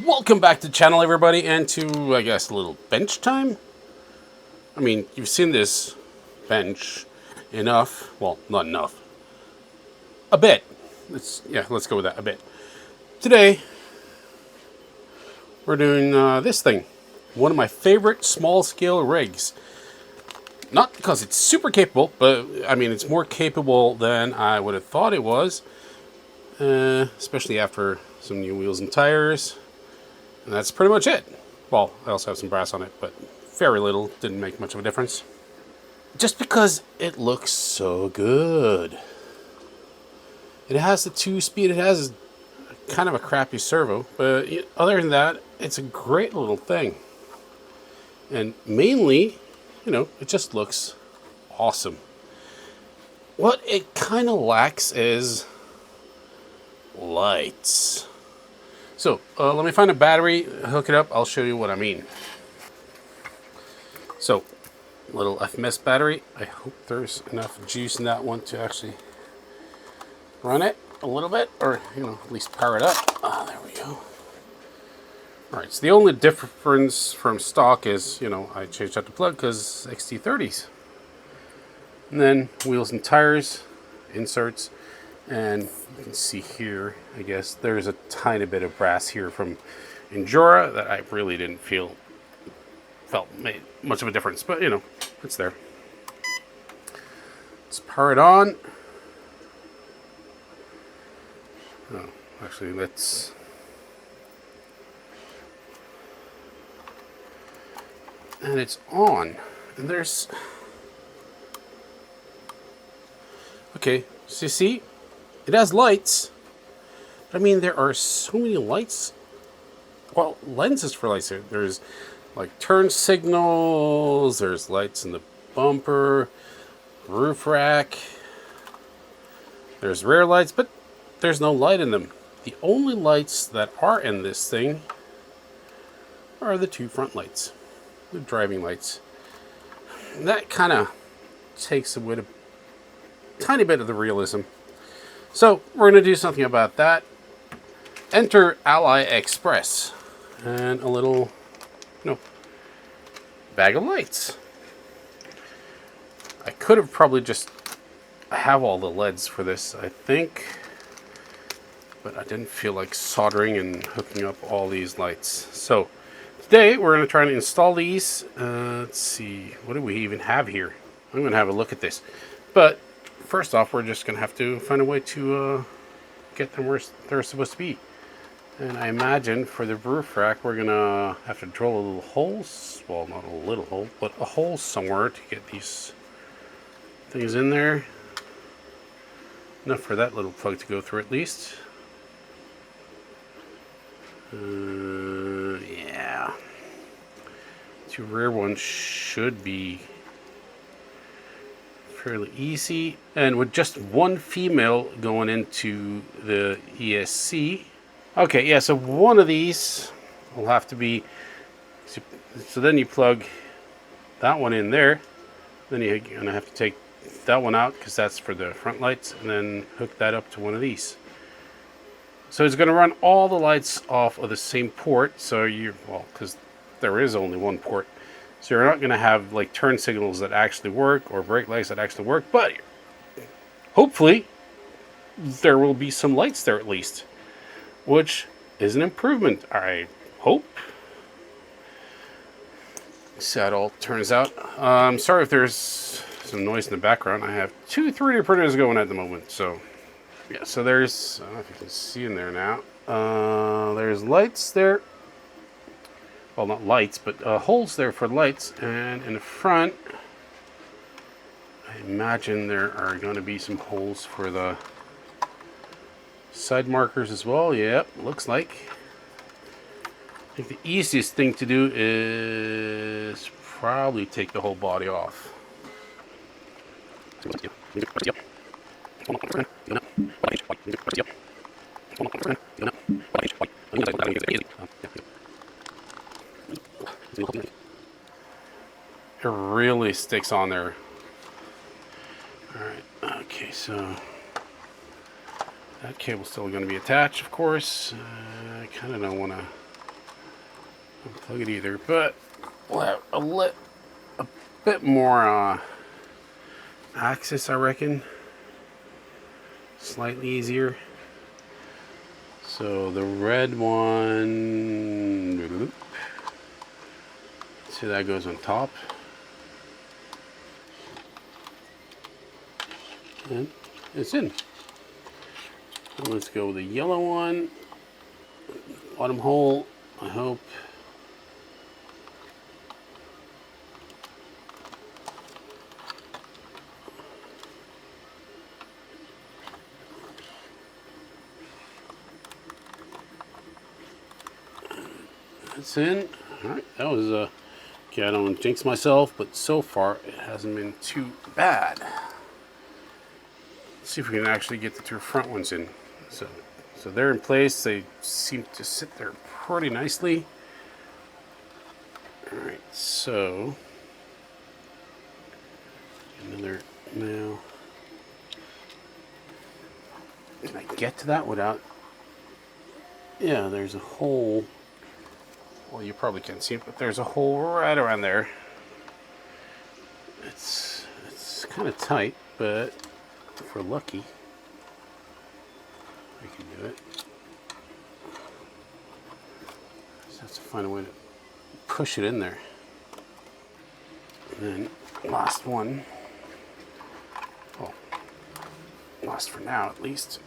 Welcome back to the channel, everybody, and to, I guess, a little bench time. I mean, you've seen this bench enough. Well, not enough. A bit. Let's go with that, a bit. Today, we're doing this thing. One of my favorite small-scale rigs. Not because it's super capable, but, I mean, it's more capable than I would have thought it was. Especially after some new wheels and tires. And that's pretty much it. Well, I also have some brass on it, but very little. Didn't make much of a difference. Just because it looks so good. It has the 2-speed. It has kind of a crappy servo. But other than that, it's a great little thing. And mainly, it just looks awesome. What it kind of lacks is lights. So, let me find a battery, hook it up, I'll show you what I mean. So, little FMS battery. I hope there's enough juice in that one to actually run it a little bit, or, at least power it up. There we go. Alright, so the only difference from stock is, I changed out the plug because XT30s. And then wheels and tires, inserts. And you can see here, I guess, there's a tiny bit of brass here from Endura that I really didn't felt made much of a difference. But, it's there. Let's power it on. Oh, actually, let's... And it's on. And there's... Okay, so you see? It has lights. I mean, there are so many lights. Well, lenses for lights. There's like turn signals. There's lights in the bumper, roof rack. There's rear lights, but there's no light in them. The only lights that are in this thing are the 2 front lights, the driving lights. And that kind of takes away a tiny bit of the realism. So, we're going to do something about that. Enter AliExpress. And a little, bag of lights. I could have probably just have all the LEDs for this, I think. But I didn't feel like soldering and hooking up all these lights. So, today we're going to try to install these. Let's see, what do we even have here? I'm going to have a look at this. But first off, we're just going to have to find a way to get them where they're supposed to be. And I imagine for the roof rack, we're going to have to drill a little hole. Well, not a little hole, but a hole somewhere to get these things in there. Enough for that little plug to go through at least. Yeah. 2 rear ones should be fairly easy, and with just 1 female going into the ESC. Okay, yeah, so one of these will have to be, so then you plug that one in there, then you're gonna have to take that one out because that's for the front lights, and then hook that up to one of these. So it's gonna run all the lights off of the same port, so because there is only 1 port. So you're not going to have like turn signals that actually work or brake lights that actually work, but hopefully there will be some lights there at least, which is an improvement, I hope. See how it all turns out. I'm sorry if there's some noise in the background. I have 2 3D printers going at the moment, so yeah. So there's, I don't know if you can see in there now. There's lights there. Well, not lights, but holes there for lights. And in the front, I imagine there are going to be some holes for the side markers as well. Yep, looks like. I think the easiest thing to do is probably take the whole body off. It really sticks on there. Alright, okay, so that cable's still going to be attached, of course. I kind of don't want to Unplug it either, but we'll have a bit more access, I reckon. Slightly easier. So the red one, see that goes on top. And it's in. And let's go with the yellow one. Bottom hole, I hope. That's in. Alright, that was okay, I don't want to jinx myself, but so far it hasn't been too bad. Let's see if we can actually get the two front ones in. So they're in place. They seem to sit there pretty nicely. Alright, so another nail. Can I get to that without? Yeah, there's a hole. Well, you probably can't see it, but there's a hole right around there. It's kind of tight, but if we're lucky, we can do it. Just have to find a way to push it in there. And then last one. Well, last for now at least.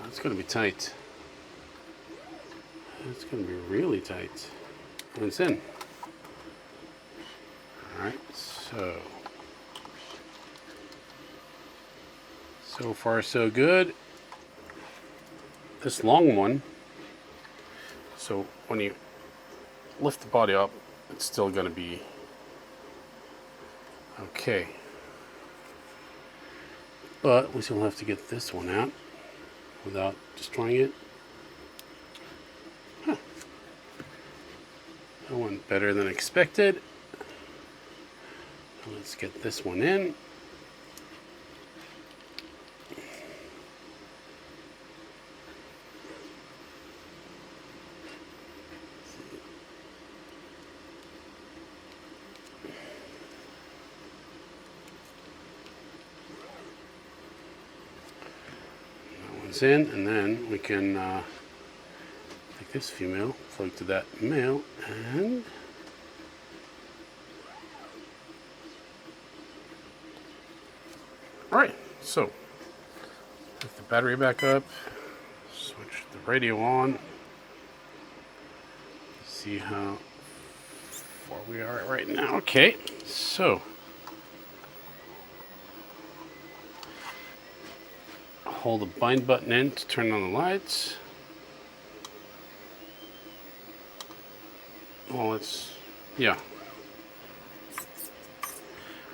It's going to be tight. It's going to be really tight. And it's in. Alright, so far so good. This long one, so when you lift the body up, it's still going to be okay. But we still have to get this one out without destroying it. Huh. That went better than expected. Let's get this one in. That one's in, and then we can take this female, plug to that male, and alright, so put the battery back up, switch the radio on, see how far we are right now. Okay, so hold the bind button in to turn on the lights. Well, yeah.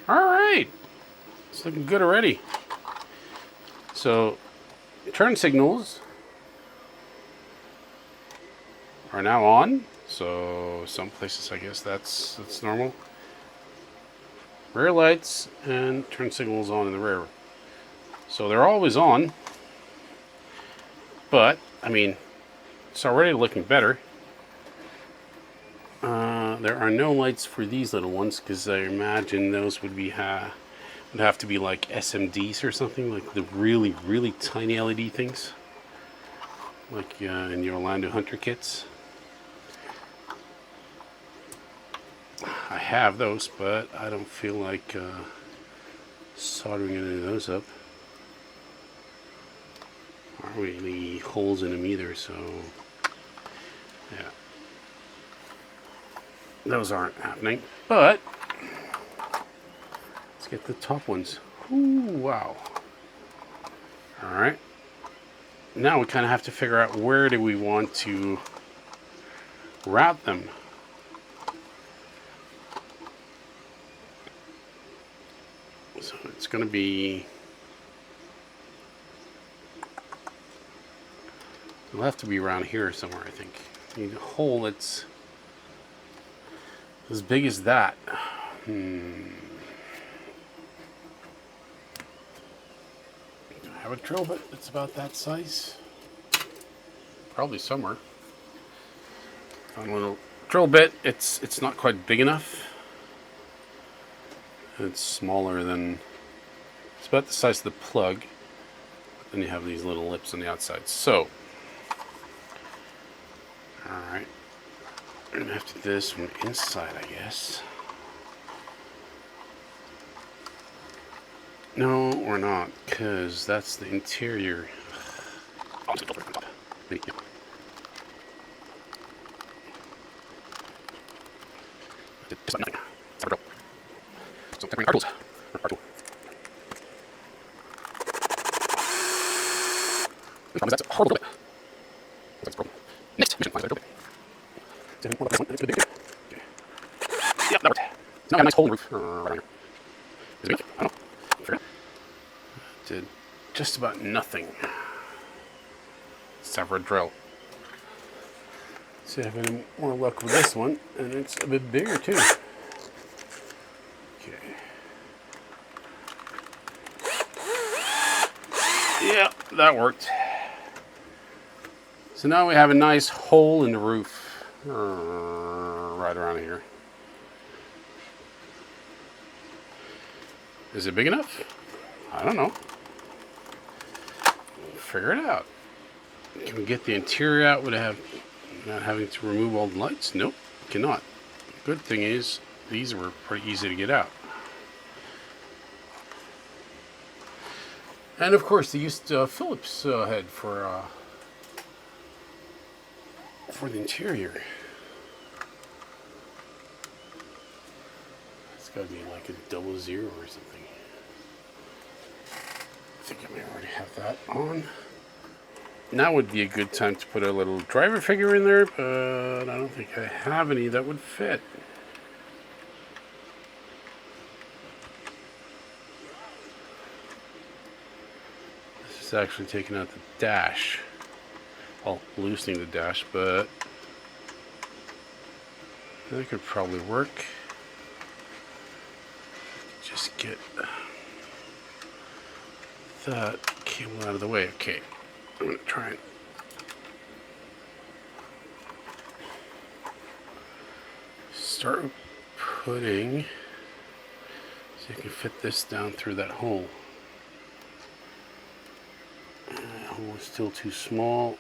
Alright. It's looking good already. So, turn signals are now on. So, some places I guess that's normal. Rear lights and turn signals on in the rear. So they're always on. But, I mean, it's already looking better. There are no lights for these little ones because I imagine those would have to be like SMDs or something, like the really, really tiny LED things, like in your Orlando Hunter kits. I have those, but I don't feel like soldering any of those up. Aren't really holes in them either, so yeah. Those aren't happening, but let's get the top ones. Ooh, wow. Alright. Now we kind of have to figure out where do we want to route them. So it's going to be... it'll have to be around here somewhere, I think. You need a hole that's as big as that. Do I have a drill bit that's about that size? probably somewhere. Found a little drill bit. It's not quite big enough. It's smaller than, it's about the size of the plug. Then you have these little lips on the outside. So, alright. I'm gonna have to do this from the inside, I guess. No, we're not, because that's the interior. Thank you. That's a horrible bit. That's broken. Next, mission finds that open. Okay. Yeah, that worked. Now I got a nice hole in the roof. Right here. Is it weak? I don't know. Figure it out. Did just about nothing. Let's have a drill. See if I have any more luck with this one. And it's a bit bigger too. Okay. Yeah, that worked. So now we have a nice hole in the roof, right around here. Is it big enough? I don't know. We'll figure it out. Can we get the interior out without not having to remove all the lights? Nope, cannot. Good thing is, these were pretty easy to get out. And of course, they used Phillips head for the interior. It's got to be like a 00 or something. I think I may already have that on. Now would be a good time to put a little driver figure in there, but I don't think I have any that would fit. This is actually taking out the dash. Well, loosening the dash, but that could probably work. Just get that cable out of the way. Okay, I'm gonna try and start putting, so you can fit this down through that hole. That hole is still too small.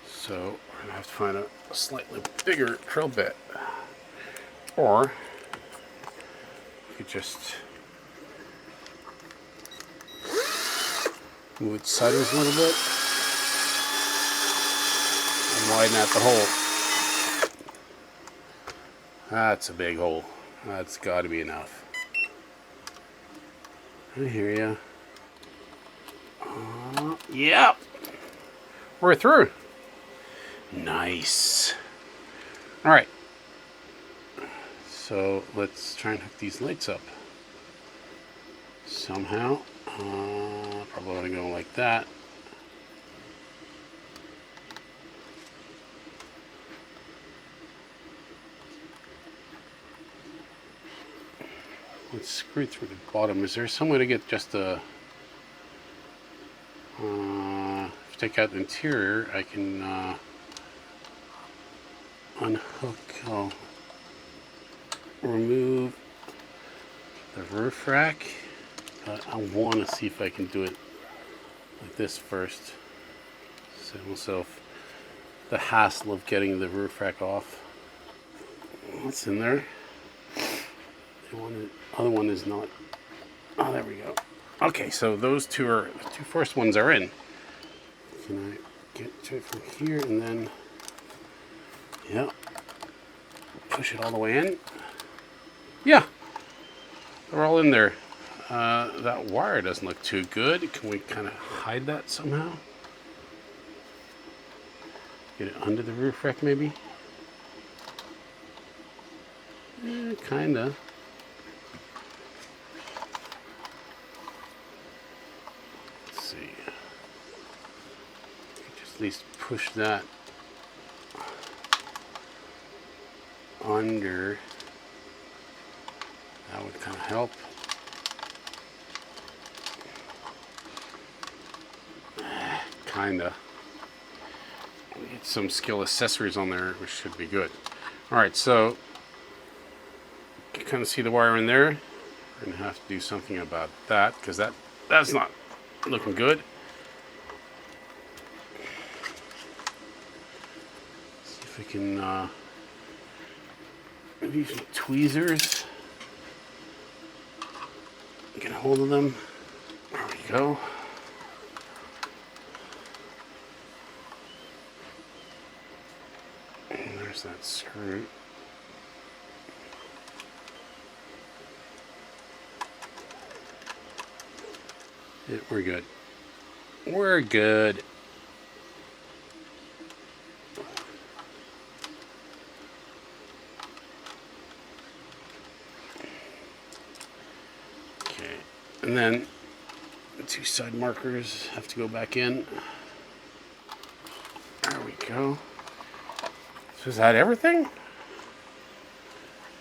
So we're gonna have to find a slightly bigger drill bit, or you could just move it sideways a little bit and widen out the hole. That's a big hole. That's got to be enough. I hear ya. Yep, we're through. Nice. All right. So let's try and hook these lights up somehow. Probably want to go like that. Let's screw through the bottom. Is there some way to get just a... take out the interior, I can unhook, I'll remove the roof rack, but I want to see if I can do it like this first. Save myself the hassle of getting the roof rack off. What's in there? The other one is not. Oh, there we go. Okay, so those two are, the two first ones are in. Can I get to it from here and then, yeah, push it all the way in? Yeah, they're all in there. That wire doesn't look too good. Can we kind of hide that somehow? Get it under the roof rack maybe? Kinda. Let's see. Just at least push that under. That would kind of help. kinda. Get some skill accessories on there, which should be good. Alright, so you can kind of see the wire in there. We're gonna have to do something about that, because that's not looking good. See if we can maybe some tweezers. Get a hold of them. There we go. And there's that screw. Yeah, we're good. We're good. Okay, and then the two side markers have to go back in. There we go. So is that everything? I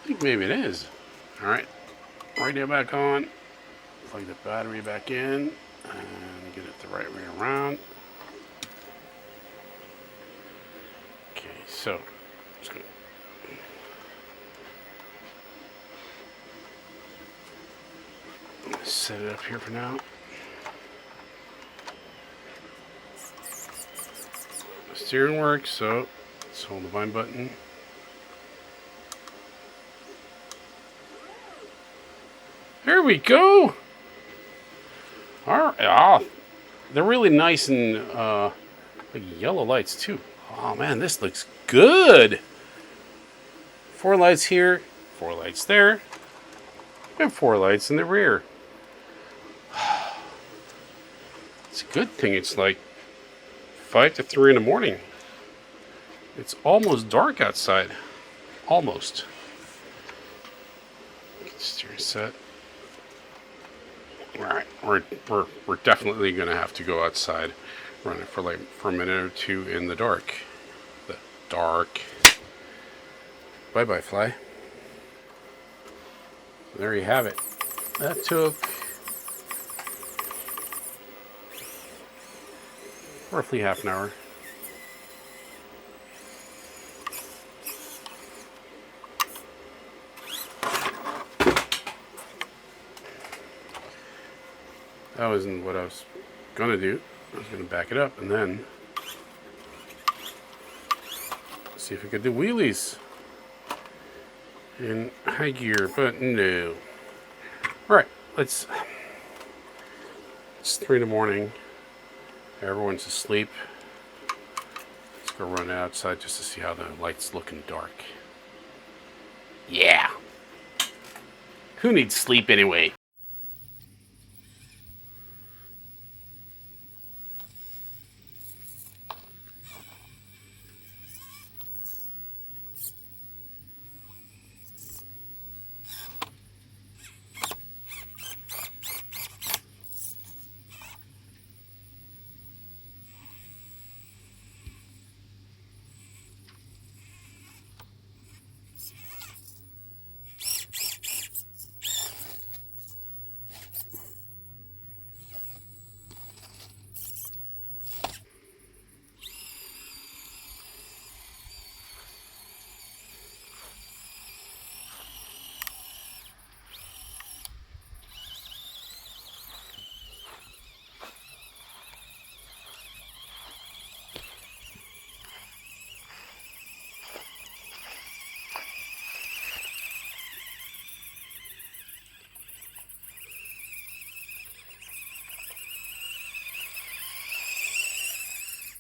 think maybe it is. All right, radio back on. Plug the battery back in and get it the right way around. Okay, so just gonna set it up here for now. The steering works, so let's hold the bind button. There we go. All right. Oh, they're really nice and like yellow lights too. Oh man, this looks good. 4 lights here, 4 lights there, and 4 lights in the rear. It's a good thing it's like 5 to 3 in the morning. It's almost dark outside. Almost. Get the steering set. All right, we're definitely gonna have to go outside, run it for a minute or two in the dark. The dark. Bye bye, fly. There you have it. That took roughly half an hour. That wasn't what I was gonna do. I was gonna back it up and then see if we could do wheelies in high gear, but no. Alright, it's 3 in the morning. Everyone's asleep. Let's go run outside just to see how the lights look in dark. Yeah! Who needs sleep anyway?